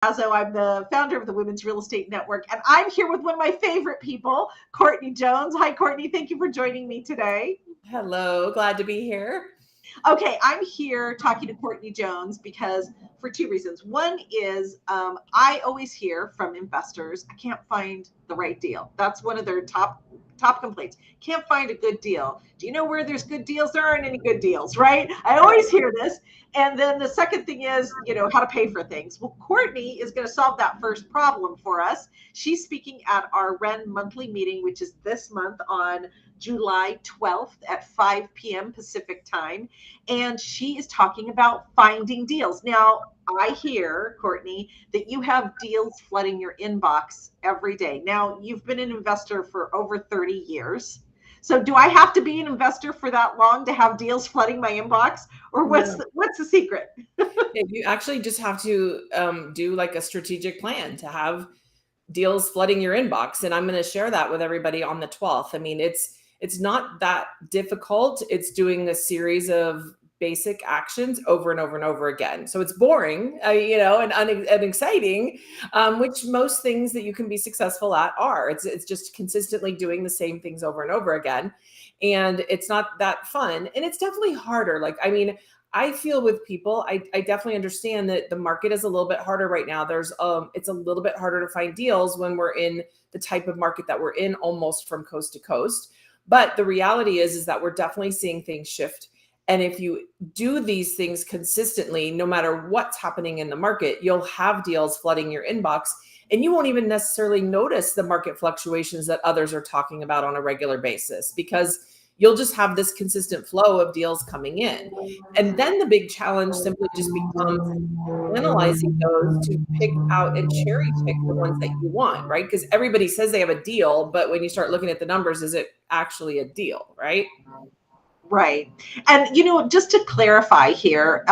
Mazzo. I'm the founder of the Women's Real Estate Network, and I'm here with one of my favorite people, Courtney Jones. Hi, Courtney. Thank you for joining me today. Hello, glad to be here. Okay, I'm here talking to Courtney Jones because for two reasons. One is I always hear from investors, I can't find the right deal. That's one of their top complaints. Can't find a good deal. Do you know where there's good deals? There aren't any good deals, right? I always hear this. And then the second thing is, how to pay for things. Well, Courtney is going to solve that first problem for us. She's speaking at our REN monthly meeting, which is this month on July 12th at 5 p.m. Pacific time. And she is talking about finding deals. Now, I hear, Courtney, that you have deals flooding your inbox every day. Now, you've been an investor for over 30 years. So do I have to be an investor for that long to have deals flooding my inbox? Or what's the secret? You actually just have to do like a strategic plan to have deals flooding your inbox. And I'm going to share that with everybody on the 12th. I mean, it's not that difficult. It's doing a series of basic actions over and over and over again. So it's boring, and exciting, which most things that you can be successful at are. It's just consistently doing the same things over and over again. And it's not that fun. And it's definitely harder. I feel with people, I definitely understand that the market is a little bit harder right now. It's a little bit harder to find deals when we're in the type of market that we're in, almost from coast to coast. But the reality is that we're definitely seeing things shift. And if you do these things consistently, no matter what's happening in the market, you'll have deals flooding your inbox, and you won't even necessarily notice the market fluctuations that others are talking about on a regular basis, because you'll just have this consistent flow of deals coming in. And then the big challenge simply just becomes analyzing those to pick out and cherry pick the ones that you want, right? Because everybody says they have a deal, but when you start looking at the numbers, is it actually a deal, right? Right. And, just to clarify here,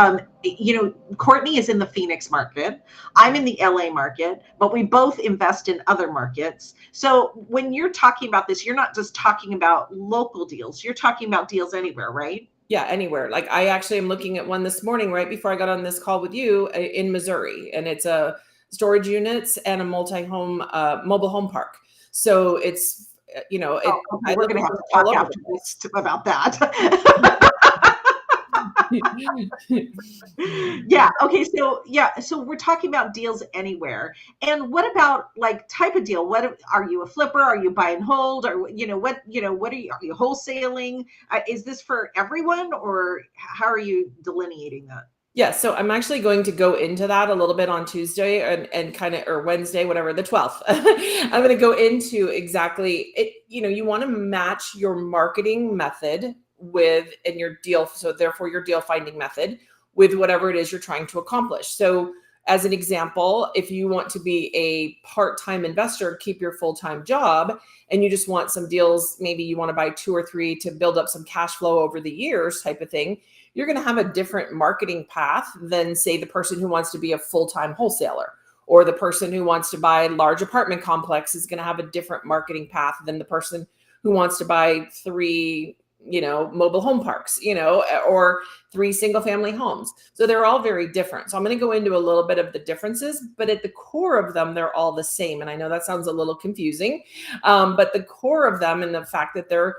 Courtney is in the Phoenix market. I'm in the LA market, but we both invest in other markets. So when you're talking about this, you're not just talking about local deals. You're talking about deals anywhere, right? Yeah, anywhere. Like I actually am looking at one this morning, right before I got on this call with you, in Missouri, and it's a storage units and a mobile home park. So it's, we're going to have to talk after this about that. Yeah. Okay. So we're talking about deals anywhere. And what about type of deal? What are you, a flipper? Are you buy and hold? Or what are you wholesaling? Is this for everyone, or how are you delineating that? Yeah, so I'm actually going to go into that a little bit on Tuesday or Wednesday, whatever, the 12th. I'm going to go into exactly it. You want to match your marketing method and your deal. So therefore your deal finding method with whatever it is you're trying to accomplish. So as an example, if you want to be a part-time investor, keep your full-time job, and you just want some deals, maybe you want to buy 2 or 3 to build up some cash flow over the years type of thing, you're going to have a different marketing path than, say, the person who wants to be a full-time wholesaler, or the person who wants to buy a large apartment complex is going to have a different marketing path than the person who wants to buy 3 mobile home parks, or 3 single family homes. So they're all very different. So I'm going to go into a little bit of the differences, but at the core of them, they're all the same. And I know that sounds a little confusing, but the core of them, and the fact that they're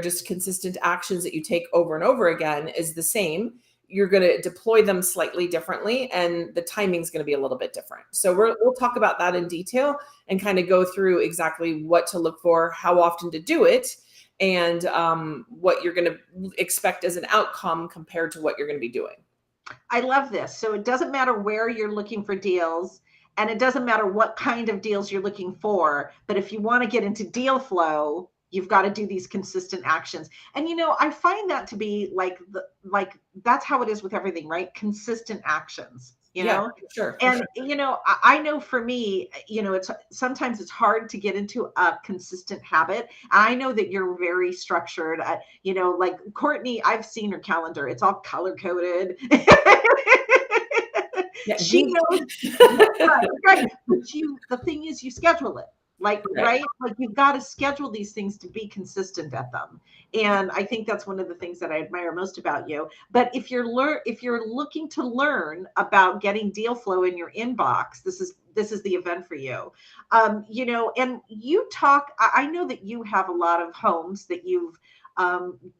just consistent actions that you take over and over again, is the same. You're going to deploy them slightly differently, and the timing is going to be a little bit different. So we'll talk about that in detail and kind of go through exactly what to look for, how often to do it, and what you're going to expect as an outcome compared to what you're going to be doing. I love this. So it doesn't matter where you're looking for deals, and it doesn't matter what kind of deals you're looking for, but if you want to get into deal flow, you've got to do these consistent actions. And I find that to be that's how it is with everything, right? Consistent actions. Sure. And I know for me, sometimes it's hard to get into a consistent habit. I know that you're very structured. Like Courtney, I've seen her calendar. It's all color coded. Yeah, she knows. Right. But the thing is, you schedule it. Like, right? Like you've got to schedule these things to be consistent at them. And I think that's one of the things that I admire most about you. But if you're looking to learn about getting deal flow in your inbox, this is the event for you. And you talk, I know that you have a lot of homes that you've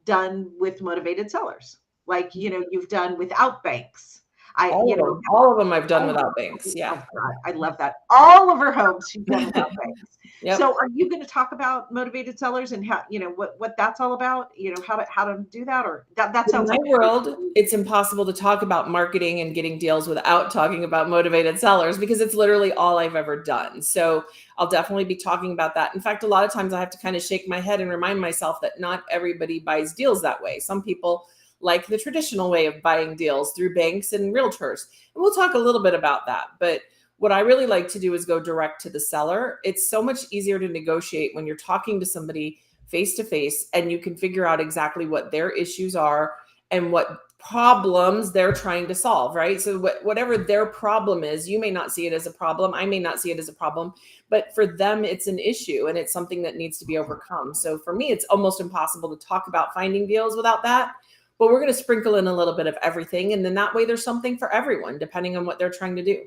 done with motivated sellers. Like, you've done without banks. All of them I've done without banks. Yeah. Oh God, I love that. All of her homes she's done without banks. Yep. So are you going to talk about motivated sellers and how, what that's all about, how to do that, or that sounds in like my world, it's impossible to talk about marketing and getting deals without talking about motivated sellers, because it's literally all I've ever done. So I'll definitely be talking about that. In fact, a lot of times I have to kind of shake my head and remind myself that not everybody buys deals that way. Some people like the traditional way of buying deals through banks and realtors. And we'll talk a little bit about that. But what I really like to do is go direct to the seller. It's so much easier to negotiate when you're talking to somebody face to face and you can figure out exactly what their issues are and what problems they're trying to solve, right? So whatever their problem is, you may not see it as a problem. I may not see it as a problem, but for them, it's an issue and it's something that needs to be overcome. So for me, it's almost impossible to talk about finding deals without that. But we're going to sprinkle in a little bit of everything. And then that way there's something for everyone, depending on what they're trying to do.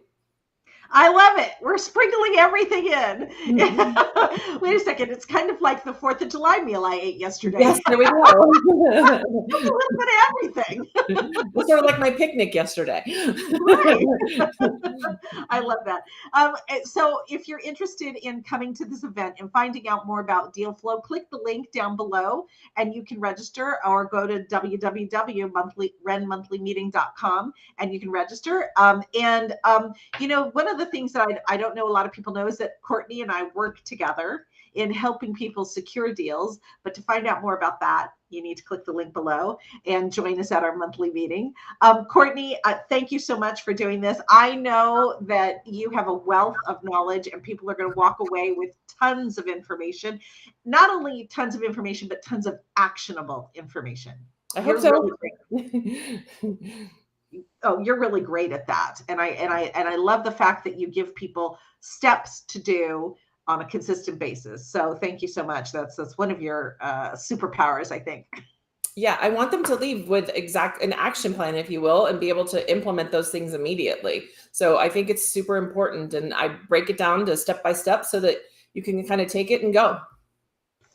I love it. We're sprinkling everything in. Mm-hmm. Wait a second. It's kind of like the 4th of July meal I ate yesterday. Yes, there we go. A little bit of everything. It's sort of like my picnic yesterday. Right. I love that. So if you're interested in coming to this event and finding out more about Deal Flow, click the link down below and you can register, or go to www.renmonthlymeeting.com and you can register. One of the things that I don't know a lot of people know is that Courtney and I work together in helping people secure deals. But to find out more about that, you need to click the link below and join us at our monthly meeting. Courtney, thank you so much for doing this. I know that you have a wealth of knowledge and people are going to walk away with tons of information. Not only tons of information, but tons of actionable information. I hope so. Oh, you're really great at that. And I love the fact that you give people steps to do on a consistent basis. So thank you so much. That's one of your superpowers, I think. Yeah, I want them to leave with an action plan, if you will, and be able to implement those things immediately. So I think it's super important. And I break it down to step by step so that you can kind of take it and go.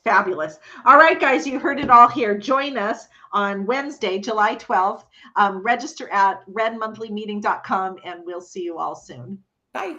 Fabulous. All right, guys, you heard it all here. Join us on Wednesday, July 12th. Register at renmonthlymeeting.com and we'll see you all soon. Bye.